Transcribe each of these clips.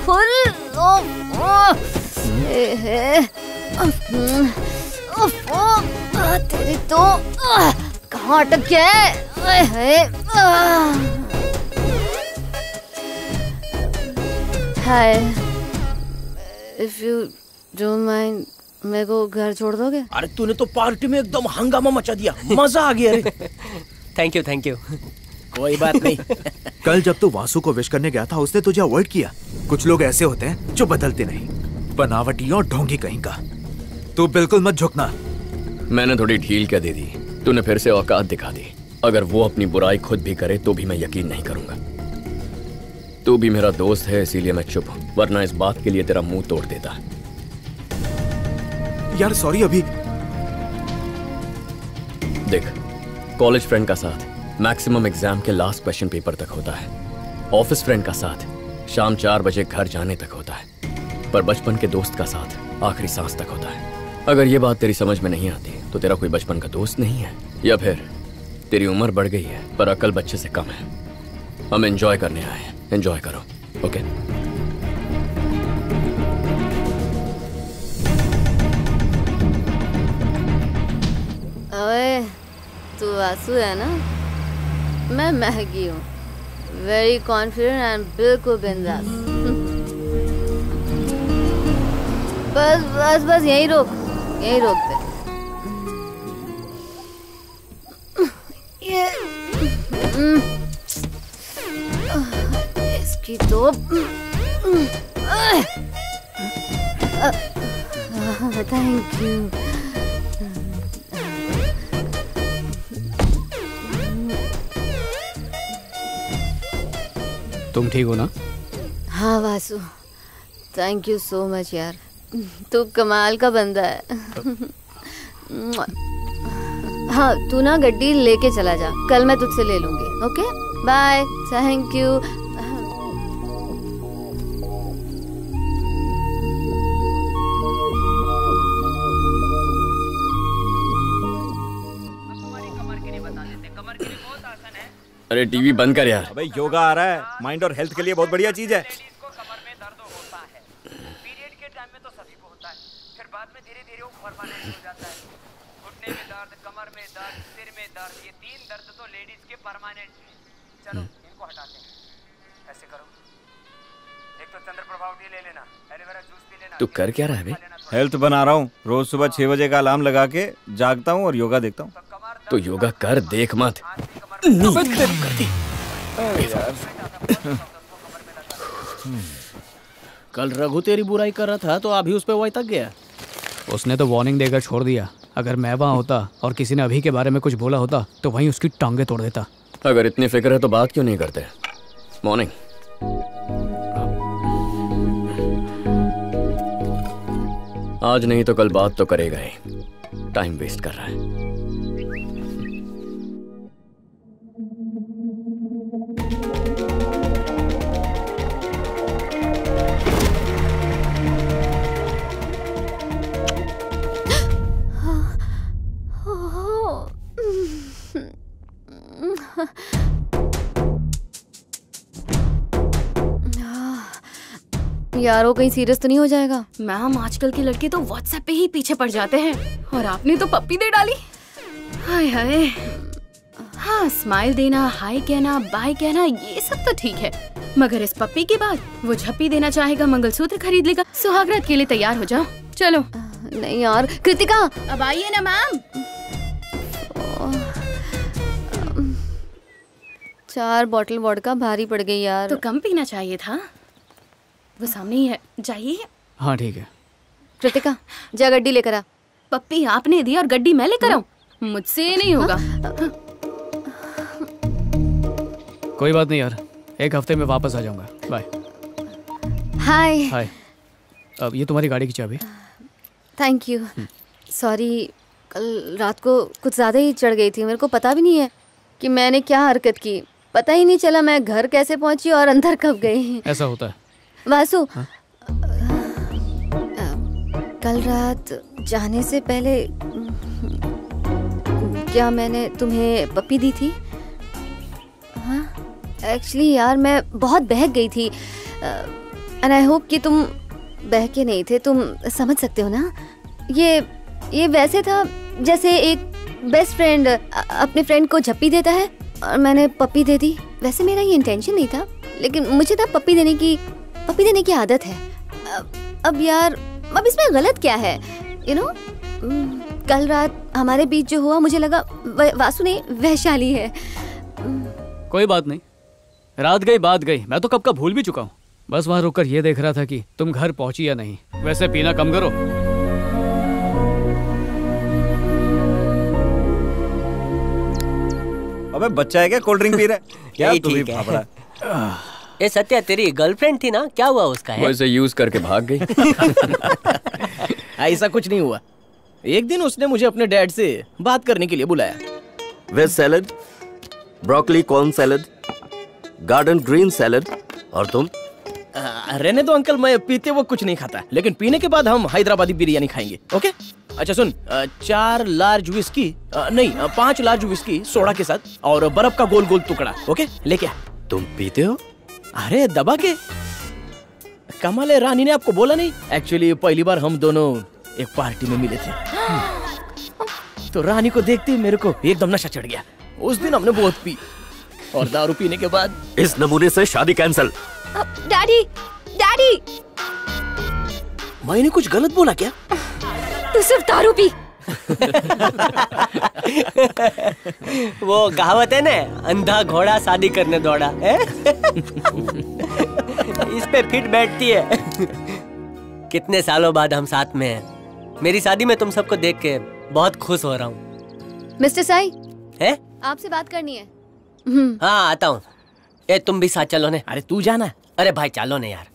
खुल। तेरी तो कहाँ अटक गया है? हाय, इफ यू डोंट माइंड मेरे को घर छोड़ दोगे? अरे तूने तो पार्टी में एकदम हंगामा मचा दिया, मजा आ गया रे। Thank you thank you. कोई बात नहीं। कल जब तू वासु को विश करने गया था उसने तुझे अवॉइड किया। कुछ लोग ऐसे होते हैं जो बदलते नहीं, बनावटी और ढोंगी कहीं का। तू बिल्कुल मत झुकना। मैंने थोड़ी ढील क्या दे दी, तूने फिर से औकात दिखा दी। अगर वो अपनी बुराई खुद भी करे तो भी मैं यकीन नहीं करूंगा। तू भी मेरा दोस्त है इसीलिए मैं चुप हूं, वरना इस बात के लिए तेरा मुंह तोड़ देता। यार सॉरी। अभी देख, कॉलेज फ्रेंड का साथ मैक्सिमम एग्जाम के लास्ट क्वेश्चन पेपर तक होता है। ऑफिस फ्रेंड का साथ शाम 4 बजे घर जाने तक होता है। पर बचपन के दोस्त का साथ आखिरी सांस तक होता है। अगर ये बात तेरी समझ में नहीं आती तो तेरा कोई बचपन का दोस्त नहीं है, या फिर तेरी उम्र बढ़ गई है पर अकल बच्चे से कम है। हम एंजॉय करने आए हैं, एंजॉय करो। ओके? ओए, तू वासु है ना? मैं महगी हूँ, वेरी कॉन्फिडेंट एंड बिल्कुल बिंदास। बस बस बस यहीं रोक दे। ये इसकी तो थैंक यू। तुम ठीक हो ना? हाँ Vasu, thank you so much यार, तू कमाल का बंदा है। हाँ, तू ना गड्डी लेके चला जा, कल मैं तुझसे ले लूंगी। Okay bye, thank you. अरे टीवी बंद कर यार। अबे योगा आ रहा है, माइंड और हेल्थ के लिए बहुत बढ़िया चीज है। कमर में दर्द होता है, पीरियड के टाइम में तो सभी को होता है, फिर बाद में धीरे धीरे वो परमानेंट हो जाता है। घुटने में दर्द, कमर में दर्द, सिर में दर्द, ये 3 दर्द तो लेडीज के परमानेंट हैं। चलो इनको हटाते हैं। ऐसे करो, एक तो चंद्रप्रभा टी ले लेना, एलोवेरा जूस पी लेना। तू कर क्या रहा है बे? हेल्थ बना रहा हूँ, रोज सुबह 6 बजे का अलार्म लगा के जागता हूँ और योगा देखता हूँ। तो योगा कर, देख मत। कल रघु तेरी बुराई कर रहा था तो अभी उस पे वही तक गया। उसने तो वार्निंग देकर छोड़ दिया। अगर मैं वहाँ होता और किसी ने अभी के बारे में कुछ बोला होता तो वहीं उसकी टांगे तोड़ देता। अगर इतनी फिक्र है तो बात क्यों नहीं करते? मॉर्निंग। आज नहीं तो कल बात तो करेगा ही। टाइम वेस्ट कर रहा है। यार वो कहीं सीरियस तो नहीं हो जाएगा? मैम, आजकल के लड़के तो व्हाट्सएप पे ही पीछे पड़ जाते हैं और आपने तो पप्पी दे डाली। हाय हाय। हाँ, स्माइल देना, हाय कहना, बाय कहना, ये सब तो ठीक है, मगर इस पप्पी के बाद वो झप्पी देना चाहेगा, मंगलसूत्र खरीद लेगा। सुहागरात के लिए तैयार हो जाओ। चलो। नहीं यार कृतिका, अब आइए ना मैम। 4 बॉटल वोडका भारी पड़ गई यार। तो कम पीना चाहिए था। वो सामने ही है, जाइए। हाँ ठीक है। कृतिका जा गड्डी लेकर आ। पप्पी आपने दी और गड्डी मैं लेकर आऊं? मुझसे नहीं होगा। कोई बात नहीं यार, 1 हफ्ते में वापस आ जाऊंगा। बाय। हाय। हाय। अब ये तुम्हारी गाड़ी की चाबी। Thank you. सॉरी, कल रात को कुछ ज़्यादा ही चढ़ गई थी। मेरे को पता भी नहीं है कि मैंने क्या हरकत की। पता ही नहीं चला मैं घर कैसे पहुंची और अंदर कब गई। ऐसा होता है। वासु, कल रात जाने से पहले क्या मैंने तुम्हें पप्पी दी थी? हाँ? एक्चुअली यार मैं बहुत बहक गई थी एंड आई होप कि तुम बहके नहीं थे, तुम समझ सकते हो ना। ये वैसे था जैसे एक बेस्ट फ्रेंड अपने फ्रेंड को झप्पी देता है और मैंने पप्पी दे दी। वैसे मेरा ये इंटेंशन नहीं था, लेकिन मुझे ना पप्पी देने की आदत है। अब यार अब इसमें गलत क्या है, यू नो? कल रात हमारे बीच जो हुआ मुझे लगा वासु नहीं वैशाली है। कोई बात नहीं, रात गई बात गई, मैं तो कब का भूल भी चुका हूँ। बस वहाँ रुककर ये देख रहा था कि तुम घर पहुंची या नहीं। वैसे पीना कम करो। अबे बच्चा है क्या कोल्ड ड्रिंक पी रहा है? क्या तू भी फाफड़ा? ए सत्या, तेरी गर्लफ्रेंड थी ना, क्या हुआ उसका? वो इसे यूज करके भाग गई। ऐसा कुछ नहीं हुआ। एक दिन उसने मुझे अपने डैड से बात करने के लिए बुलाया। Veg salad, broccoli corn salad, garden green salad. और तुम? रहने दो अंकल, मैं पीते वो कुछ नहीं खाता, लेकिन पीने के बाद हम हैदराबादी बिरयानी खाएंगे। ओके? अच्छा सुन, 4 लार्ज विस्की नहीं 5 लार्ज विस्की सोडा के साथ और बर्फ का गोल गोल टुकड़ा। ओके लेके आ। तुम पीते हो? अरे दबा के। कमाल है, रानी ने आपको बोला नहीं? एक्चुअली पहली बार हम दोनों एक पार्टी में मिले थे, तो रानी को देखते ही मेरे को एकदम नशा चढ़ गया। उस दिन हमने बहुत पी और दारू पीने के बाद इस नमूने से शादी कैंसिल। डैडी डैडी, मैंने कुछ गलत बोला क्या? तू सिर्फ दारू पी। वो कहावत है ना, अंधा घोड़ा शादी करने दौड़ा है। इस पे फिट बैठती है। कितने सालों बाद हम साथ में हैं। मेरी शादी में तुम सबको देख के बहुत खुश हो रहा हूँ। मिस्टर साई है? आपसे बात करनी है। हाँ आता हूँ। ए तुम भी साथ चलो ने। अरे तू जाना। अरे भाई चलो ने यार।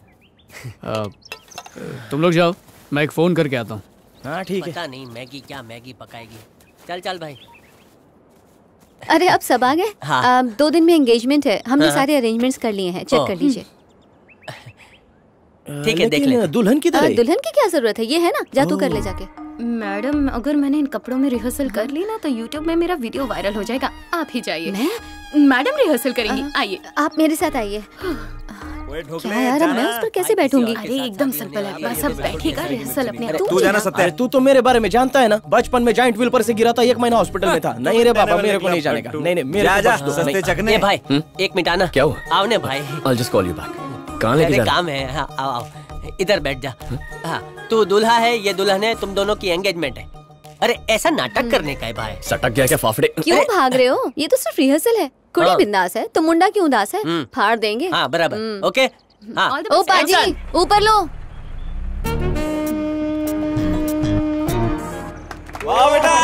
तुम लोग जाओ, मैं एक फोन करके आता हूँ। हाँ ठीक है। पता नहीं मैगी क्या मैगी पकाएगी। चल चल भाई। अरे अब सब आ गए। हाँ। 2 दिन में एंगेजमेंट है, हमने सारे अरेंजमेंट्स कर लिए हैं, चेक कर लीजिए। ठीक है देख ले। दुल्हन की तरह? दुल्हन की क्या जरूरत है, ये है ना, जा तू कर ले जाके। मैडम अगर मैंने इन कपड़ों में रिहर्सल कर ली ना तो YouTube में मेरा वीडियो वायरल हो जाएगा। आप ही जाइए। मैडम रिहर्सल करेंगी, आइए। आप मेरे साथ आइए। क्या यार, अब मैं उस पर कैसे बैठूंगी? अरे एकदम सिंपल है, बस अब बैठेगा रिहर्सल अपने। तू जाना सकता है। तू तो मेरे बारे में जानता है ना, बचपन में जॉइंट व्हील पर से गिरा था, 1 महीना हॉस्पिटल में था। नहीं रे बाबा, मेरे को नहीं जाने का। नहीं मेरे सस्ते चकने। ए भाई 1 मिनट आना। क्या हुआ? आओ ने भाई। I'll just call you back. कहाँ लेके जा रहा? काम है। हाँ आओ आओ, इधर बैठ जा। हाँ तू दूल्हा है, ये दुल्हन है, तुम दोनों की एंगेजमेंट है। अरे ऐसा नाटक करने का है भाई। सटक गया क्या फाफड़े? क्यों भाग रहे हो? ये तो सिर्फ रिहर्सल है। कुड़ी बिंदास है तो मुंडा क्यों उदास है? फाड़ देंगे। हाँ बराबर। ओके हाँ। ओ पाजी ऊपर लो। वाह बेटा,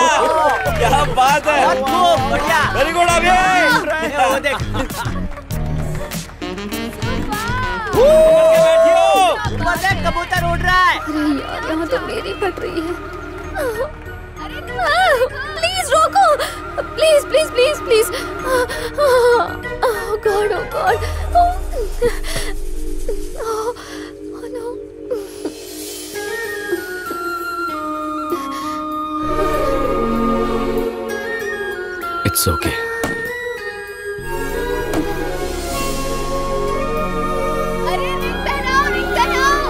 क्या बात है। बढ़िया, वेरी गुड अभी। कबूतर उड़ रहा है। अरे यार यहाँ तो मेरी फट रही है। प्लीज रोको, please please please please. Oh God, oh God, oh no. It's okay. अरे रिंग पहनाओ, रिंग पहनाओ।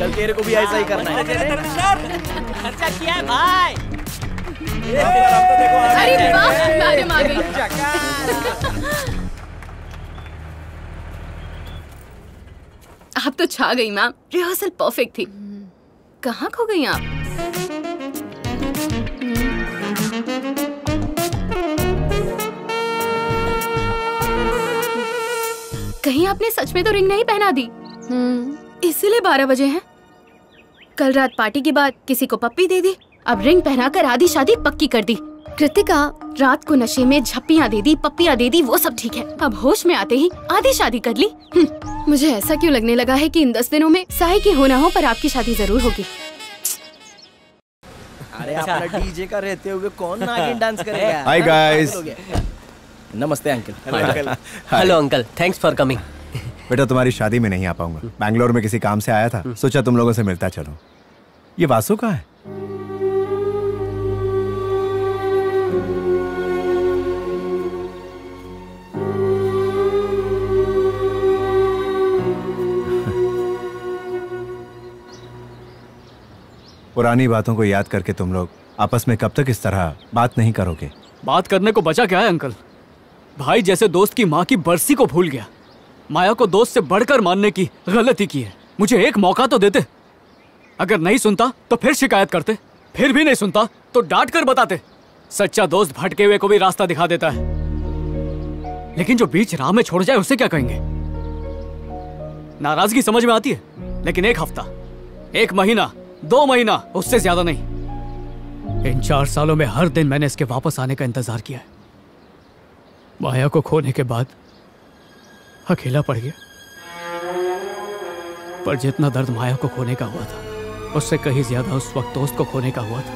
कल तेरे को भी ऐसा ही करना है। खर्चा किया है भाई। अरे वाह, मैडम आ गई। आप तो छा गई मैम, रिहर्सल परफेक्ट थी। कहाँ खो गई आप? कहीं आपने सच में तो रिंग नहीं पहना दी? इसीलिए 12 बजे हैं। कल रात पार्टी के बाद किसी को पप्पी दे दी, अब रिंग पहनाकर आधी शादी पक्की कर दी। कृतिका रात को नशे में झप्पियाँ दे दी, पप्पियाँ दे दी, वो सब ठीक है। अब होश में आते ही आधी शादी कर ली। मुझे ऐसा क्यों लगने लगा है कि इन 10 दिनों में साई की हो ना हो पर आपकी शादी जरूर होगी। अरे अपना डीजे का रहते हुए कौन नागिन डांस करेगा? Hi guys. नमस्ते uncle. Hello uncle, thanks for coming. बेटा तुम्हारी शादी में नहीं आ पाऊंगा, बैंगलोर में किसी काम से आया था, सोचा तुम लोगों से मिलता चलो। ये वासु कहाँ है? पुरानी बातों को याद करके तुम लोग आपस में कब तक इस तरह बात नहीं करोगे? बात करने को बचा क्या है अंकल? भाई जैसे दोस्त की माँ की बरसी को भूल गया। माया को दोस्त से बढ़कर मानने की गलती की है। मुझे एक मौका तो देते। अगर नहीं सुनता तो फिर शिकायत करते, फिर भी नहीं सुनता तो डांट कर बताते। सच्चा दोस्त भटके हुए को भी रास्ता दिखा देता है, लेकिन जो बीच राह में छोड़ जाए उसे क्या कहेंगे? नाराजगी समझ में आती है, लेकिन एक हफ्ता, एक महीना, 2 महीना, उससे ज्यादा नहीं। इन 4 सालों में हर दिन मैंने इसके वापस आने का इंतजार किया है। माया को खोने के बाद अकेला पड़ गया, पर जितना दर्द माया को खोने का हुआ था उससे कहीं ज्यादा उस वक्त दोस्त को खोने का हुआ था।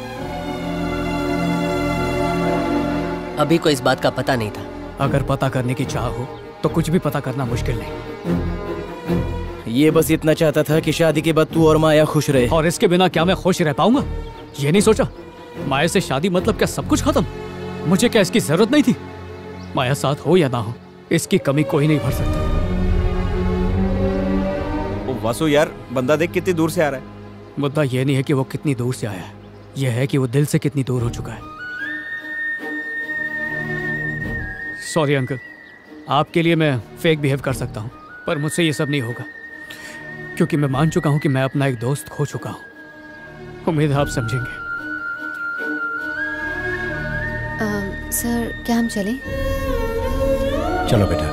अभी को इस बात का पता नहीं था। अगर पता करने की चाह हो तो कुछ भी पता करना मुश्किल नहीं। ये बस इतना चाहता था कि शादी के बाद तू और माया खुश रहे। और इसके बिना क्या मैं खुश रह पाऊंगा? ये नहीं सोचा माया से शादी मतलब क्या सब कुछ खत्म? मुझे क्या इसकी जरूरत नहीं थी? माया साथ हो या ना हो, इसकी कमी कोई नहीं भर सकता। ओ वासु यार, बंदा देख कितनी दूर से आ रहा है। मुद्दा ये नहीं है कि वो कितनी दूर से आया है, यह है कि वो दिल से कितनी दूर हो चुका है। सॉरी अंकल, आपके लिए मैं फेक बिहेव कर सकता हूँ, पर मुझसे ये सब नहीं होगा, क्योंकि मैं मान चुका हूँ कि मैं अपना एक दोस्त खो चुका हूँ। उम्मीद है आप समझेंगे। सर क्या हम चलें? चलो बेटा।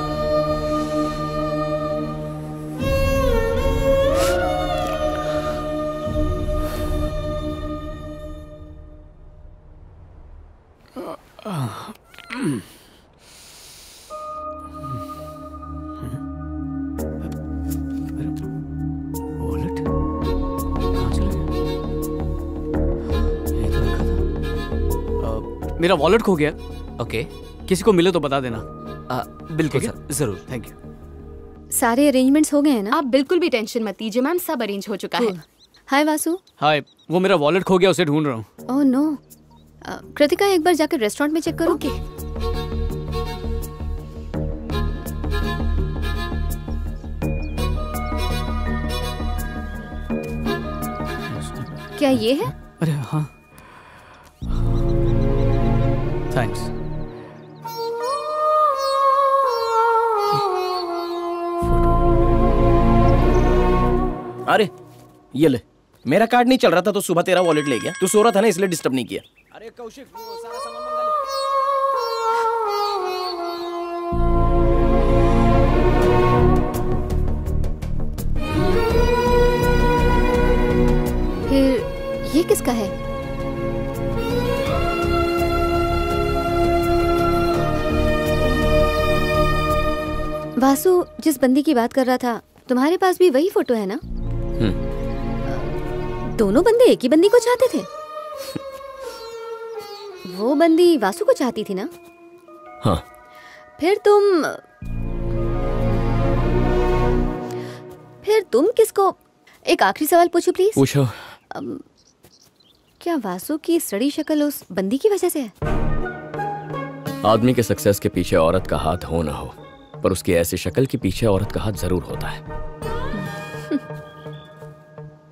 मेरा वॉलेट खो गया। ओके, किसी को मिले तो बता देना। बिल्कुल सर, जरूर। Thank you. सारे अरेंजमेंट्स हो गए हैं ना? आप बिल्कुल भी टेंशन मत लीजिए मैम, सब अरेंज हो चुका है। हाय वासु। हाय, वो मेरा वॉलेट खो गया, उसे ढूंढ रहा हूँ। Oh no. कृतिका एक बार जाकर रेस्टोरेंट में चेक करो। ओके। क्या ये है? अरे हाँ, थैंक्स। अरे ये ले, मेरा कार्ड नहीं चल रहा था तो सुबह तेरा वॉलेट ले गया। तू सो रहा था ना, इसलिए डिस्टर्ब नहीं किया। अरे कौशिक, वो सारा सामान मंगा ले। फिर ये किसका है? वासु, जिस बंदी की बात कर रहा था, तुम्हारे पास भी वही फोटो है ना? दोनों बंदे एक ही बंदी को चाहते थे। वो बंदी वासु को चाहती थी ना? हाँ। फिर तुम किसको? एक आखिरी सवाल पूछूं प्लीज? पूछो। क्या वासु की सड़ी शक्ल उस बंदी की वजह से है? आदमी के सक्सेस के पीछे औरत का हाथ हो ना हो, पर उसकी ऐसी शक्ल के पीछे औरत का हाथ जरूर होता है।